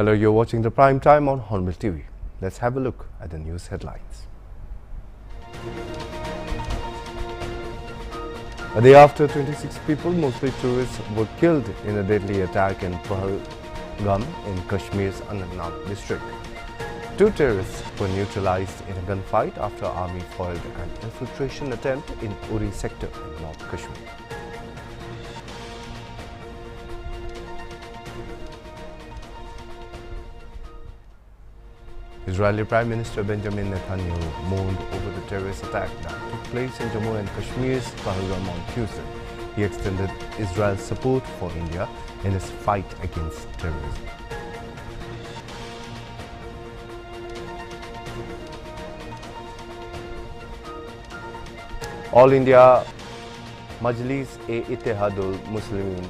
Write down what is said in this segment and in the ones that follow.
Hello, you're watching the prime time on Hornbill TV. Let's have a look at the news headlines. A day after 26 people, mostly tourists, were killed in a deadly attack in Pahalgam in Kashmir's Anantnag district. Two terrorists were neutralized in a gunfight after army foiled an infiltration attempt in Uri sector in North Kashmir. Israeli Prime Minister Benjamin Netanyahu mourned over the terrorist attack that took place in Jammu and Kashmir's Pahalgam on Tuesday. He extended Israel's support for India in its fight against terrorism. All India Majlis-e-Ittehadul Muslimin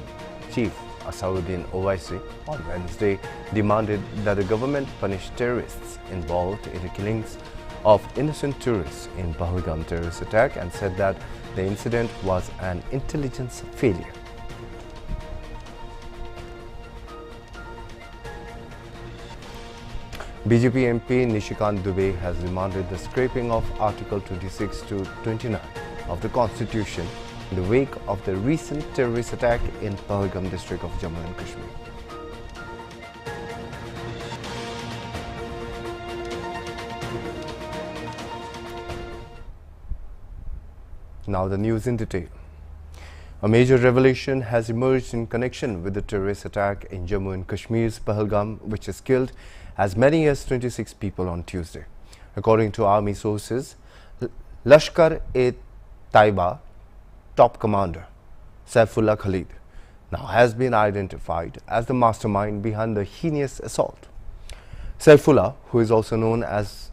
Chief Asauddin Owaisi on Wednesday demanded that the government punish terrorists involved in the killings of innocent tourists in Pahalgam terrorist attack and said that the incident was an intelligence failure. BJP MP Nishikant Dubey has demanded the scrapping of Article 26 to 29 of the Constitution in the wake of the recent terrorist attack in Pahalgam district of Jammu and Kashmir. Now the news in detail. A major revelation has emerged in connection with the terrorist attack in Jammu and Kashmir's Pahalgam, which has killed as many as 26 people on Tuesday. According to army sources, Lashkar-e-Taiba top commander Saifullah Khalid now has been identified as the mastermind behind the heinous assault. Saifullah, who is also known as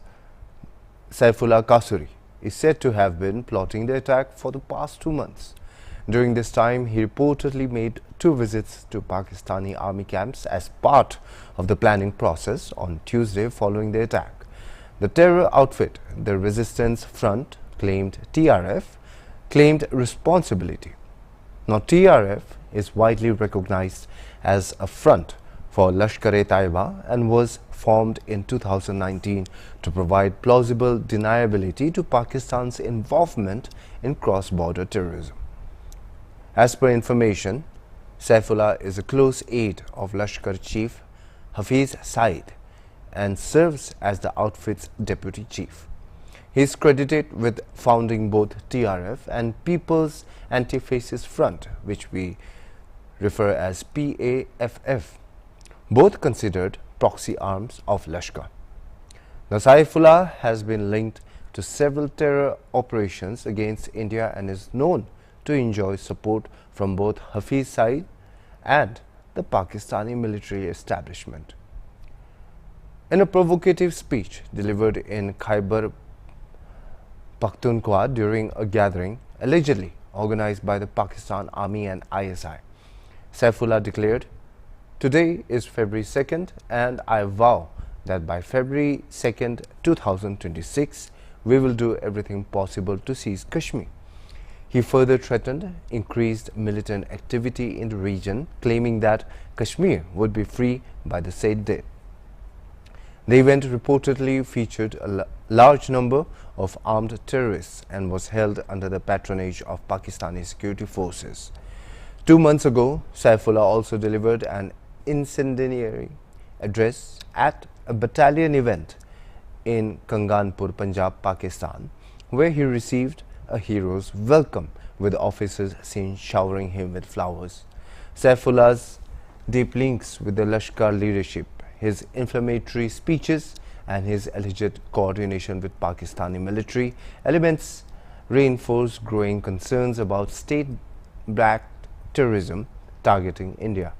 Saifullah Kasuri, is said to have been plotting the attack for the past 2 months. During this time, he reportedly made 2 visits to Pakistani army camps as part of the planning process on Tuesday following the attack. The terror outfit, the Resistance Front, TRF, claimed responsibility. Now, TRF is widely recognized as a front for Lashkar-e-Taiba and was formed in 2019 to provide plausible deniability to Pakistan's involvement in cross-border terrorism. As per information, Saifullah is a close aide of Lashkar Chief Hafiz Saeed and serves as the outfit's deputy chief. He is credited with founding both TRF and People's Anti-Fascist Front, which we refer as PAFF, both considered proxy arms of Lashkar. Now, Saifullah has been linked to several terror operations against India and is known to enjoy support from both Hafiz Saeed and the Pakistani military establishment. In a provocative speech delivered in Khyber Pakhtunkhwa during a gathering allegedly organized by the Pakistan Army and ISI, Saifullah declared, "Today is February 2nd and I vow that by February 2nd, 2026, we will do everything possible to seize Kashmir." He further threatened increased militant activity in the region, claiming that Kashmir would be free by the said date. The event reportedly featured a large number of armed terrorists and was held under the patronage of Pakistani security forces. 2 months ago, Saifullah also delivered an incendiary address at a battalion event in Kanganpur, Punjab, Pakistan, where he received a hero's welcome, with officers seen showering him with flowers. Saifullah's deep links with the Lashkar leadership, his inflammatory speeches and his alleged coordination with Pakistani military elements reinforce growing concerns about state-backed terrorism targeting India.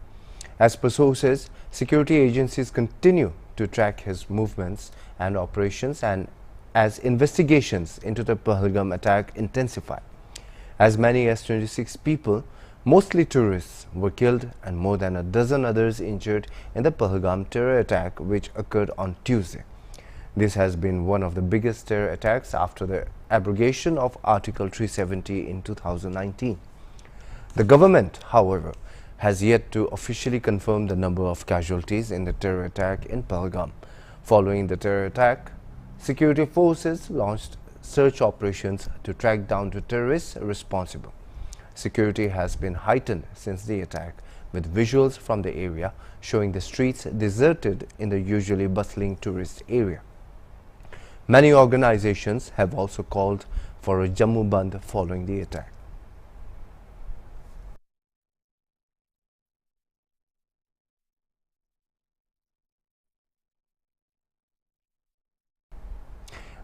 As per sources, security agencies continue to track his movements and operations and as investigations into the Pahalgam attack intensify. As many as 26 people, mostly tourists, were killed and more than a dozen others injured in the Pahalgam terror attack, which occurred on Tuesday. This has been one of the biggest terror attacks after the abrogation of Article 370 in 2019. The government, however, has yet to officially confirm the number of casualties in the terror attack in Pahalgam. Following the terror attack, security forces launched search operations to track down the terrorists responsible. Security has been heightened since the attack, with visuals from the area showing the streets deserted in the usually bustling tourist area. Many organizations have also called for a Jammu Bandh following the attack.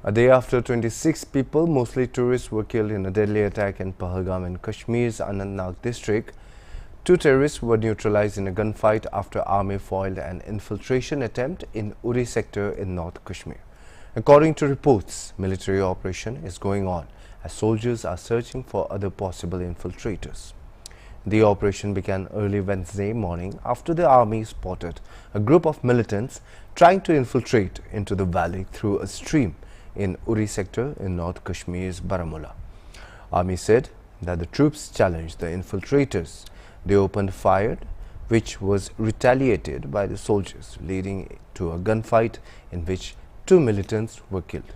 A day after, 26 people, mostly tourists, were killed in a deadly attack in Pahalgam in Kashmir's Anantnag district. 2 terrorists were neutralized in a gunfight after army foiled an infiltration attempt in Uri sector in North Kashmir. According to reports, military operation is going on as soldiers are searching for other possible infiltrators. The operation began early Wednesday morning after the army spotted a group of militants trying to infiltrate into the valley through a stream in Uri sector in North Kashmir's Baramulla. Army said that the troops challenged the infiltrators. They opened fire, which was retaliated by the soldiers, leading to a gunfight in which 2 militants were killed.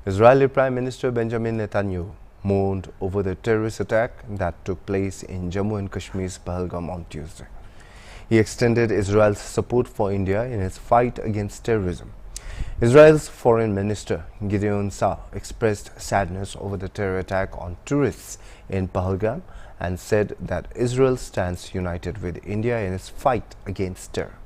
Israeli Prime Minister Benjamin Netanyahu mourned over the terrorist attack that took place in Jammu and Kashmir's Pahalgam on Tuesday. He extended Israel's support for India in its fight against terrorism. Israel's Foreign Minister Gideon Saar expressed sadness over the terror attack on tourists in Pahalgam and said that Israel stands united with India in its fight against terror.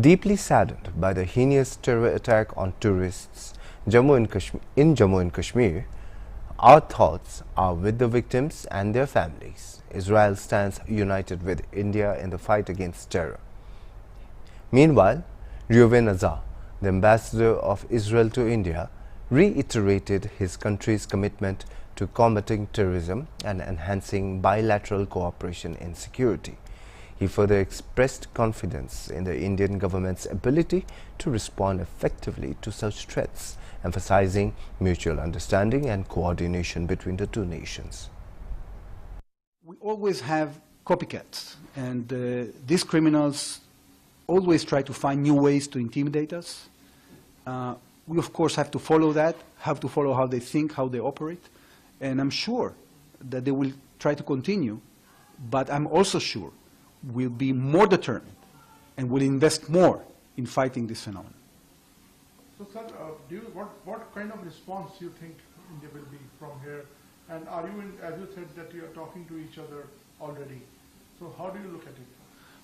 Deeply saddened by the heinous terror attack on tourists in Jammu and Kashmir, our thoughts are with the victims and their families. Israel stands united with India in the fight against terror. Meanwhile, Reuven Azar, the ambassador of Israel to India, reiterated his country's commitment to combating terrorism and enhancing bilateral cooperation in security. He further expressed confidence in the Indian government's ability to respond effectively to such threats, emphasizing mutual understanding and coordination between the 2 nations. We always have copycats, and these criminals always try to find new ways to intimidate us. We, of course, have to follow that, have to follow how they think, how they operate, and I'm sure that they will try to continue, but I'm also sure we'll be more determined and will invest more in fighting this phenomenon. So, sir, what kind of response do you think India will be from here? And are you, as you said, that you are talking to each other already? So how do you look at it?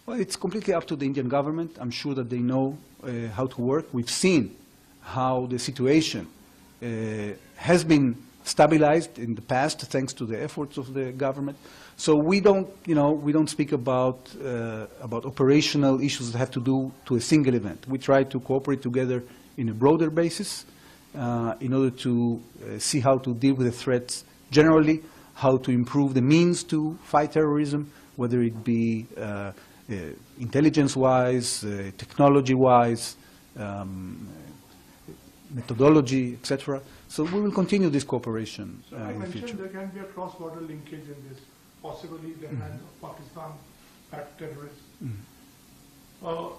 Well, it's completely up to the Indian government. I'm sure that they know how to work. We've seen how the situation has been stabilized in the past thanks to the efforts of the government. So we don't speak about operational issues that have to do to a single event. We try to cooperate together in a broader basis in order to see how to deal with the threats generally, how to improve the means to fight terrorism, whether it be intelligence-wise, technology-wise, methodology, etc. So we will continue this cooperation in the future. You mentioned there can be a cross-border linkage in this, possibly the hands of Pakistan-backed terrorists.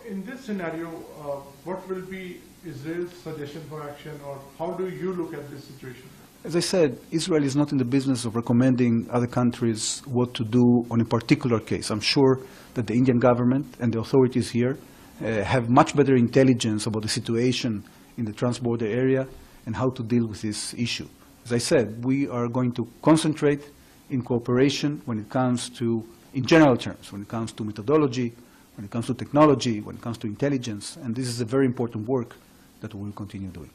In this scenario, what will be Israel's suggestion for action, or how do you look at this situation? As I said, Israel is not in the business of recommending other countries what to do on a particular case. I'm sure that the Indian government and the authorities here have much better intelligence about the situation in the trans-border area and how to deal with this issue. As I said, we are going to concentrate in cooperation when it comes to, in general terms, when it comes to methodology, when it comes to technology, when it comes to intelligence, and this is a very important work that we will continue doing.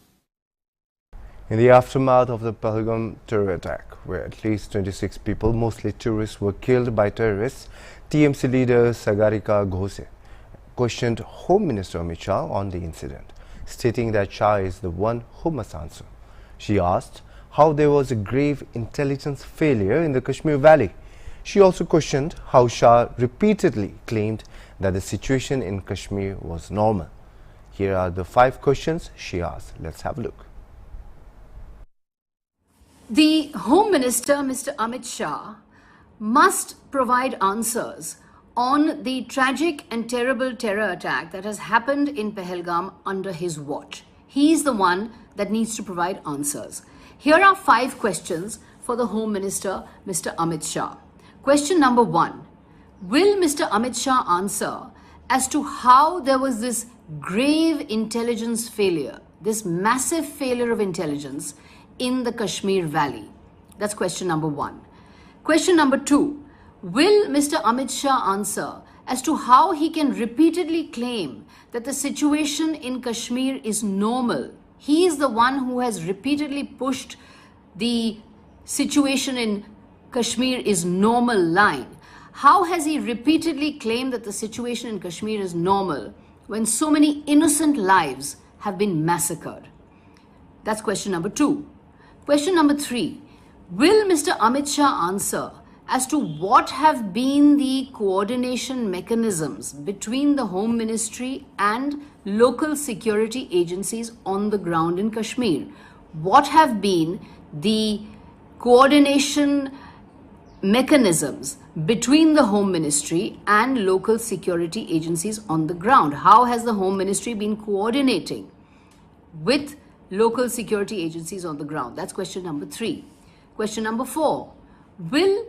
In the aftermath of the Pahalgam terror attack, where at least 26 people, mostly tourists, were killed by terrorists, TMC leader Sagarika Ghose questioned Home Minister Amit Shah on the incident, stating that Shah is the one who must answer. She asked how there was a grave intelligence failure in the Kashmir Valley. She also questioned how Shah repeatedly claimed that the situation in Kashmir was normal. Here are the 5 questions she asked. Let's have a look. The Home Minister, Mr. Amit Shah, must provide answers on the tragic and terrible terror attack that has happened in Pahalgam under his watch. He is the one that needs to provide answers. Here are 5 questions for the Home Minister, Mr. Amit Shah. Question number 1. Will Mr. Amit Shah answer as to how there was this grave intelligence failure, this massive failure of intelligence in the Kashmir Valley? That's question number 1. Question number 2. Will Mr. Amit Shah answer as to how he can repeatedly claim that the situation in Kashmir is normal? He is the one who has repeatedly pushed the situation in Kashmir is normal line. How has he repeatedly claimed that the situation in Kashmir is normal when so many innocent lives have been massacred? That's question number 2. Question number 3. Will Mr. Amit Shah answer as to what have been the coordination mechanisms between the Home Ministry and local security agencies on the ground in Kashmir? What have been the coordination mechanisms between the Home Ministry and local security agencies on the ground? How has the Home Ministry been coordinating with local security agencies on the ground? That's question number 3. Question number 4. Will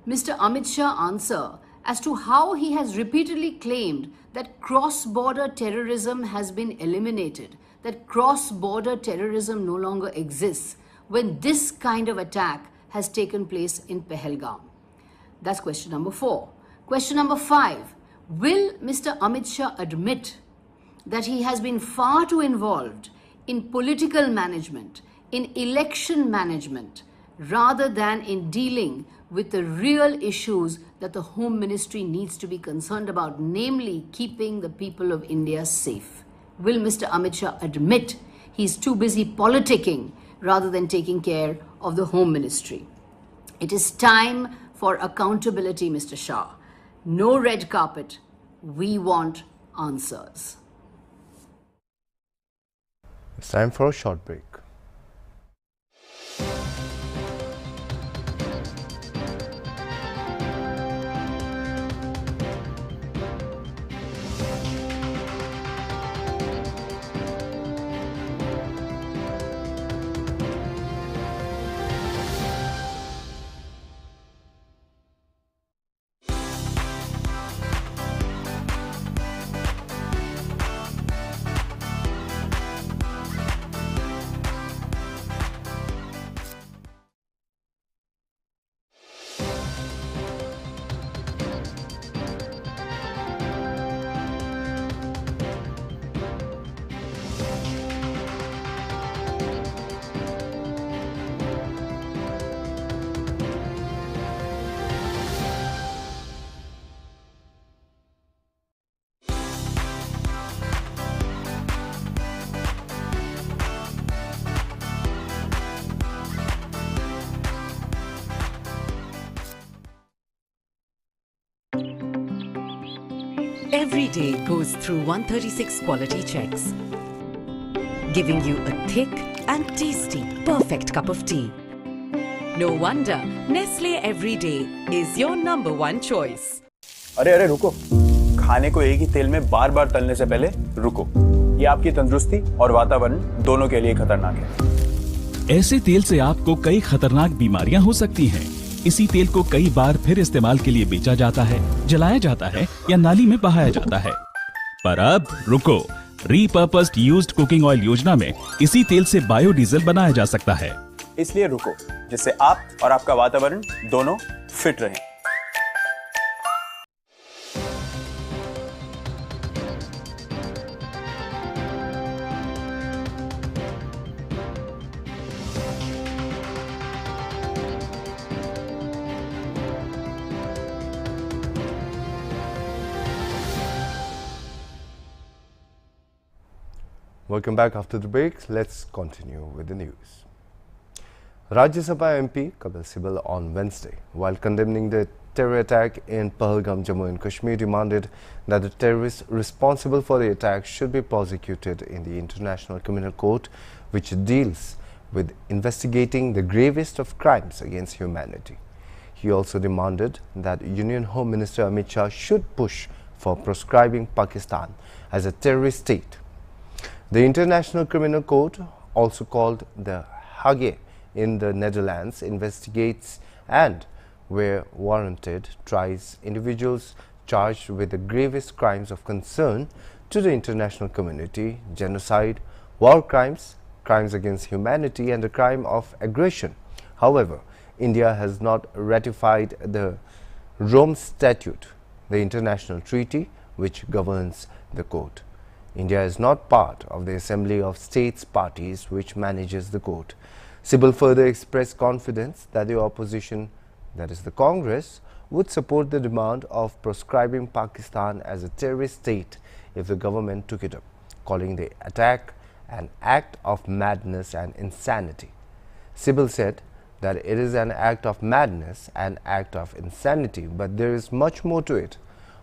Mr. Amit Shah answer as to how he has repeatedly claimed that cross-border terrorism has been eliminated, that cross-border terrorism no longer exists, when this kind of attack has taken place in Pahalgam? That's question number 4. Question number 5. Will Mr. Amit Shah admit that he has been far too involved in political management, in election management, rather than in dealing with the real issues that the Home Ministry needs to be concerned about, namely keeping the people of India safe? Will Mr. Amit Shah admit he's too busy politicking rather than taking care of the Home Ministry? It is time for accountability, Mr. Shah. No red carpet. We want answers. It's time for a short break. Every day goes through 136 quality checks, giving you a thick and tasty, perfect cup of tea. No wonder Nestle Everyday is your number 1 choice. अरे रुको, खाने को एक ही तेल में बार बार तलने से पहले रुको। ये आपकी तंदुरुस्ती और वातावरण दोनों के लिए खतरनाक है। ऐसे तेल से आपको कई खतरनाक बीमारियां हो सकती हैं। इसी तेल को कई बार फिर इस्तेमाल के लिए बेचा जाता है, जलाया जाता है या नाली में बहाया जाता है। पर अब रुको, रीपर्पस्ड यूज्ड कुकिंग ऑयल योजना में इसी तेल से बायोडीजल बनाया जा सकता है। इसलिए रुको, जिससे आप और आपका वातावरण दोनों फिट रहें। Welcome back after the break. Let's continue with the news. Rajya Sabha MP Kapil Sibal on Wednesday, while condemning the terror attack in Pahalgam, Jammu and Kashmir, demanded that the terrorists responsible for the attack should be prosecuted in the International Criminal Court, which deals with investigating the gravest of crimes against humanity. He also demanded that Union Home Minister Amit Shah should push for proscribing Pakistan as a terrorist state. The International Criminal Court, also called the Hague in the Netherlands, investigates and, where warranted, tries individuals charged with the gravest crimes of concern to the international community: genocide, war crimes, crimes against humanity and the crime of aggression. However, India has not ratified the Rome Statute, the international treaty which governs the court. India is not part of the Assembly of States Parties which manages the court. Sibal further expressed confidence that the opposition, that is the Congress, would support the demand of proscribing Pakistan as a terrorist state if the government took it up, calling the attack an act of madness and insanity. Sibal said that it is an act of madness, an act of insanity, but there is much more to it.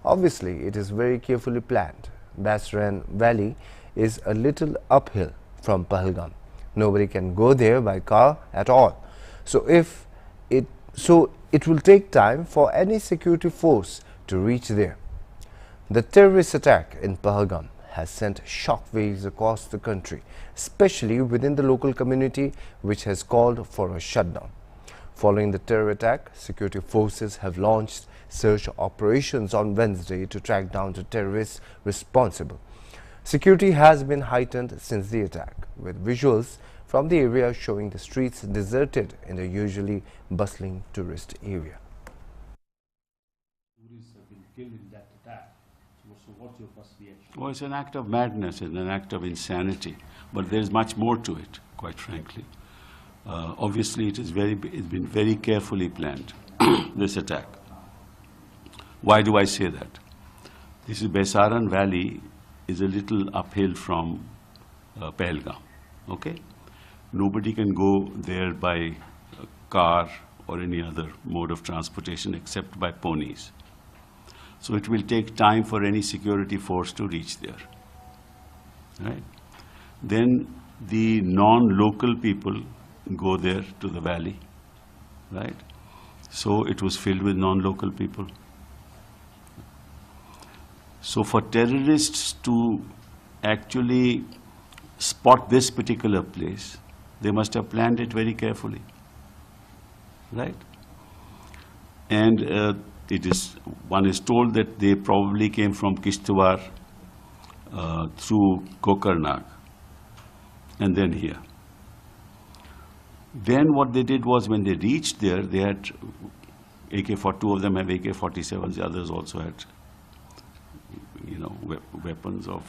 Obviously, it is very carefully planned. Basran Valley is a little uphill from Pahalgam. Nobody can go there by car at all. So it will take time for any security force to reach there. The terrorist attack in Pahalgam has sent shockwaves across the country, especially within the local community, which has called for a shutdown. Following the terror attack, security forces have launched search operations on Wednesday to track down the terrorists responsible. Security has been heightened since the attack, with visuals from the area showing the streets deserted in the usually bustling tourist area. Tourists have been killed in that attack. So what's your first reaction? Well, it's an act of madness and an act of insanity, but there's much more to it, quite frankly. Obviously, it's been very carefully planned, this attack. Why do I say that? This is Besaran Valley is a little uphill from Pahalgam, okay? Nobody can go there by car or any other mode of transportation except by ponies. So it will take time for any security force to reach there, right? Then the non-local people go there to the valley, right? So it was filled with non-local people. So for terrorists to actually spot this particular place, they must have planned it very carefully, right? And one is told that they probably came from Kishtwar through Kokarnag and then here. Then what they did was, when they reached there, they had AK-47, two of them have AK-47s, the others also had, you know, weapons of.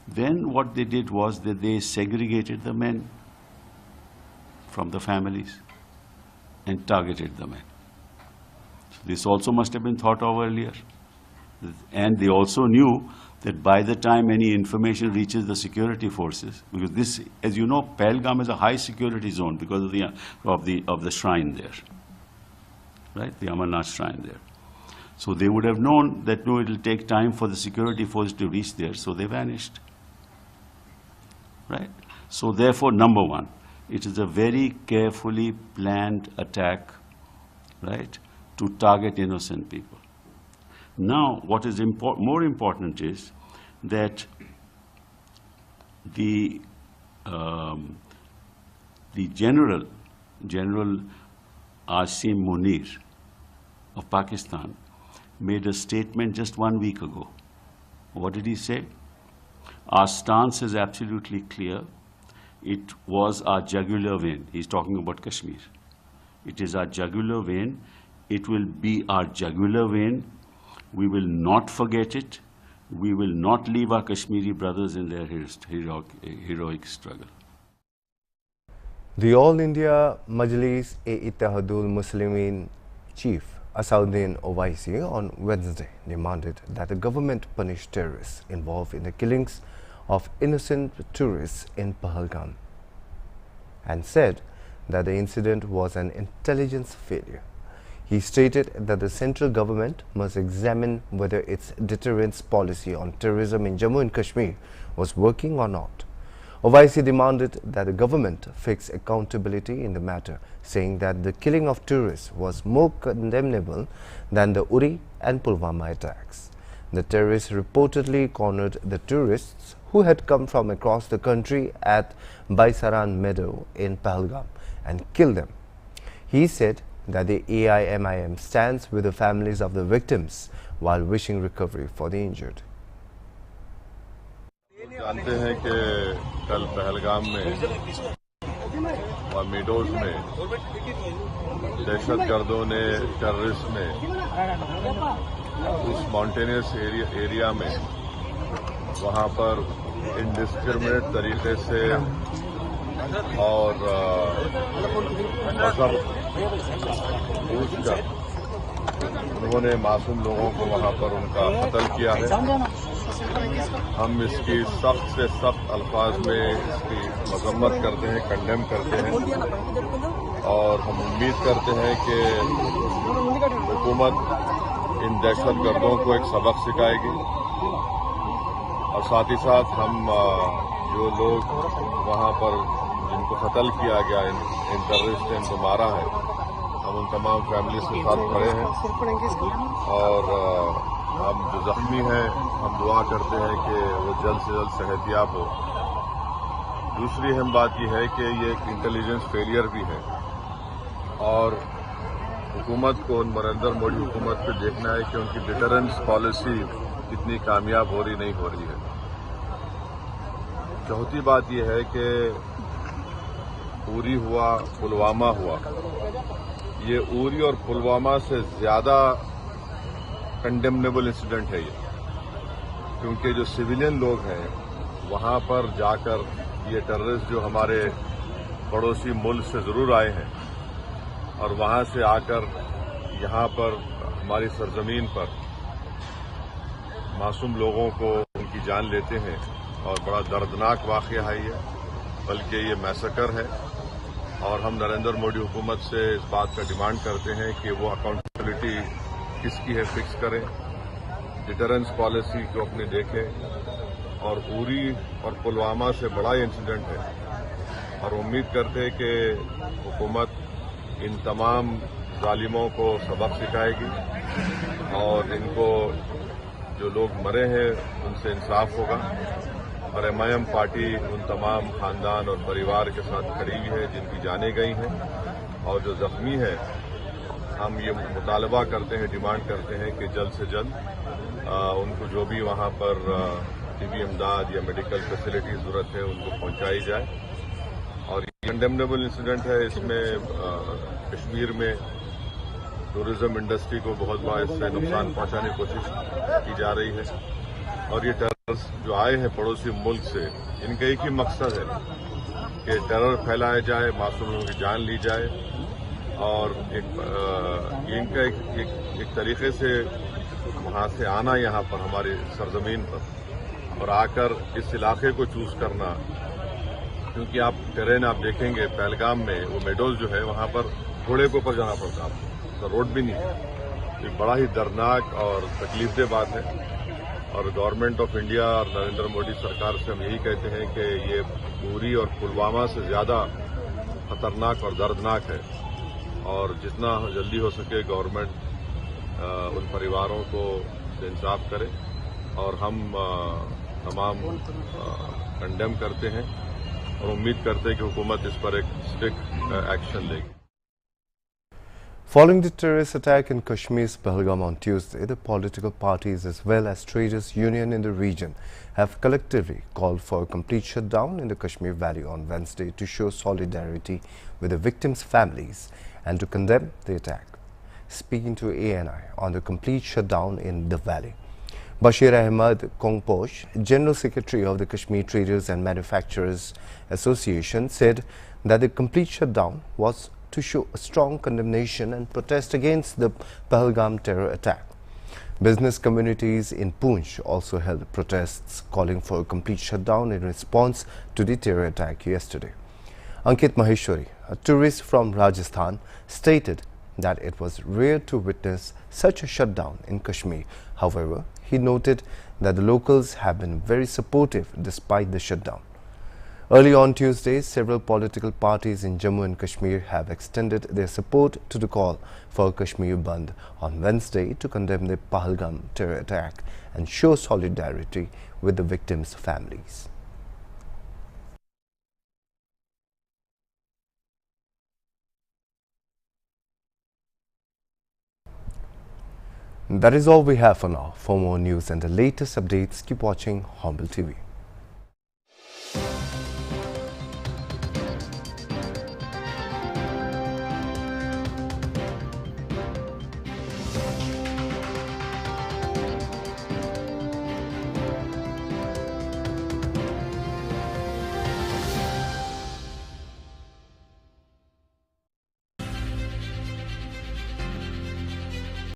Then what they did was that they segregated the men from the families and targeted the men. So this also must have been thought of earlier. And they also knew that by the time any information reaches the security forces, because this, as you know, Pahalgam is a high security zone because of the shrine there, right? The Amarnath shrine there. So they would have known that no, it will take time for the security force to reach there, so they vanished, right? So therefore, number one, it is a very carefully planned attack, right, to target innocent people. Now, what is more important is that the General Asim Munir of Pakistan made a statement just 1 week ago. What did he say? Our stance is absolutely clear. It was our jugular vein. He's talking about Kashmir. It is our jugular vein. It will be our jugular vein. We will not forget it. We will not leave our Kashmiri brothers in their heroic struggle. The All India Majlis-e-Ittihadul Muslimin chief Asauddin Owaisi on Wednesday demanded that the government punish terrorists involved in the killings of innocent tourists in Pahalgam, and said that the incident was an intelligence failure. He stated that the central government must examine whether its deterrence policy on terrorism in Jammu and Kashmir was working or not. Owaisi demanded that the government fix accountability in the matter, saying that the killing of tourists was more condemnable than the Uri and Pulwama attacks. The terrorists reportedly cornered the tourists who had come from across the country at Baisaran Meadow in Pahalgam and killed them. He said that the AIMIM stands with the families of the victims while wishing recovery for the injured. जानते हैं कि कल पहलगाम में और meadows में दहशतगर्दों ने terrorist ने उस माउंटेनियस एरिया में वहां पर इंडिस्क्रिमिनेट तरीके से और मजहब पूछकर उन्होंने मासूम लोगों को वहां पर उनका कत्ल किया है। हम इसकी सख्त से सख्त अल्फाज में इसकी मजम्मत करते हैं, कंडेम करते हैं और हम उम्मीद करते हैं कि हुकूमत इन दहशतगर्दों को एक सबक सिखाएगी और साथ ही साथ हम जो लोग वहां पर जिनको कत्ल किया गया, इन टेररिस्ट ने इनको मारा है, हम उन तमाम फैमिलीज के साथ खड़े हैं और हम जो जख्मी हैं हम दुआ करते हैं कि वो जल्द से जल्द सेहतियाब हो। दूसरी अहम बात यह है कि ये एक इंटेलिजेंस फेलियर भी है और हुकूमत को, नरेंद्र मोदी हुकूमत को देखना है कि उनकी डिटरेंस पॉलिसी कितनी कामयाब हो रही नहीं हो रही है। चौथी बात यह है कि उरी हुआ, पुलवामा हुआ, ये उरी और पुलवामा से ज्यादा कंडेमनेबल इंसिडेंट है ये, क्योंकि जो सिविलियन लोग हैं वहां पर जाकर ये टेररिस्ट जो हमारे पड़ोसी मुल्क से जरूर आए हैं और वहां से आकर यहां पर हमारी सरजमीन पर मासूम लोगों को उनकी जान लेते हैं और बड़ा दर्दनाक वाकया है ये, बल्कि ये मैसेकर है और हम नरेंद्र मोदी हुकूमत से इस बात का डिमांड करते हैं कि वो अकाउंटेबिलिटी किसकी है फिक्स करें, डिटरेंस पॉलिसी को अपने देखें और उरी और पुलवामा से बड़ा इंसिडेंट है और उम्मीद करते हैं कि हुकूमत इन तमाम जालिमों को सबक सिखाएगी और इनको जो लोग मरे हैं उनसे इंसाफ होगा और एमआईएम पार्टी उन तमाम खानदान और परिवार के साथ खड़ी हुई है जिनकी जानें गई हैं और जो जख्मी है हम ये मुतालबा करते हैं, डिमांड करते हैं कि जल्द से जल्द उनको जो भी वहां पर तिबी इमदाद या मेडिकल फैसिलिटी जरूरत है उनको पहुंचाई जाए। और ये कंडेमनेबल इंसिडेंट है, इसमें कश्मीर में टूरिज्म इंडस्ट्री को बहुत बड़ा इससे नुकसान पहुंचाने की कोशिश की जा रही है और ये टेररिस्ट जो आए हैं पड़ोसी मुल्क से, इनका एक ही मकसद है कि टेरर फैलाया जाए, मासूम लोगों की जान ली जाए और इनका एक तरीके से वहां से आना यहाँ पर हमारी सरजमीन पर और आकर इस इलाके को चूज करना, क्योंकि आप टेरेन आप देखेंगे पहलगाम में वो मेडोज जो है वहां पर घोड़े के ऊपर जाना पड़ता है, तो रोड भी नहीं है। एक बड़ा ही दर्दनाक और तकलीफदेह बात है और गवर्नमेंट ऑफ इंडिया और नरेंद्र मोदी सरकार से हम यही कहते हैं कि ये उरी और पुलवामा से ज्यादा खतरनाक और दर्दनाक है और जितना जल्दी हो सके गवर्नमेंट उन परिवारों को इंसाफ करे और हम तमाम कंडेम करते हैं और उम्मीद करते हैं कि हुकूमत इस पर एक स्ट्रिक्ट एक्शन लेगी। Following the terrorist attack in Kashmir's Pahalgam on Tuesday, the political parties as well as traders union in the region have collectively called for a complete shutdown in the Kashmir Valley on Wednesday to show solidarity with the victims' families and to condemn the attack. Speaking to ANI on the complete shutdown in the valley, Bashir Ahmed Kongposh, General Secretary of the Kashmir Traders and Manufacturers Association, said that the complete shutdown was to show a strong condemnation and protest against the Pahalgam terror attack. Business communities in Poonch also held protests calling for a complete shutdown in response to the terror attack yesterday. Ankit Maheshwari, a tourist from Rajasthan, stated that it was rare to witness such a shutdown in Kashmir. However, he noted that the locals have been very supportive despite the shutdown. Early on Tuesday, several political parties in Jammu and Kashmir have extended their support to the call for Kashmir Bandh on Wednesday to condemn the Pahalgam terror attack and show solidarity with the victims' families. That is all we have for now. For more news and the latest updates, keep watching Hornbill TV.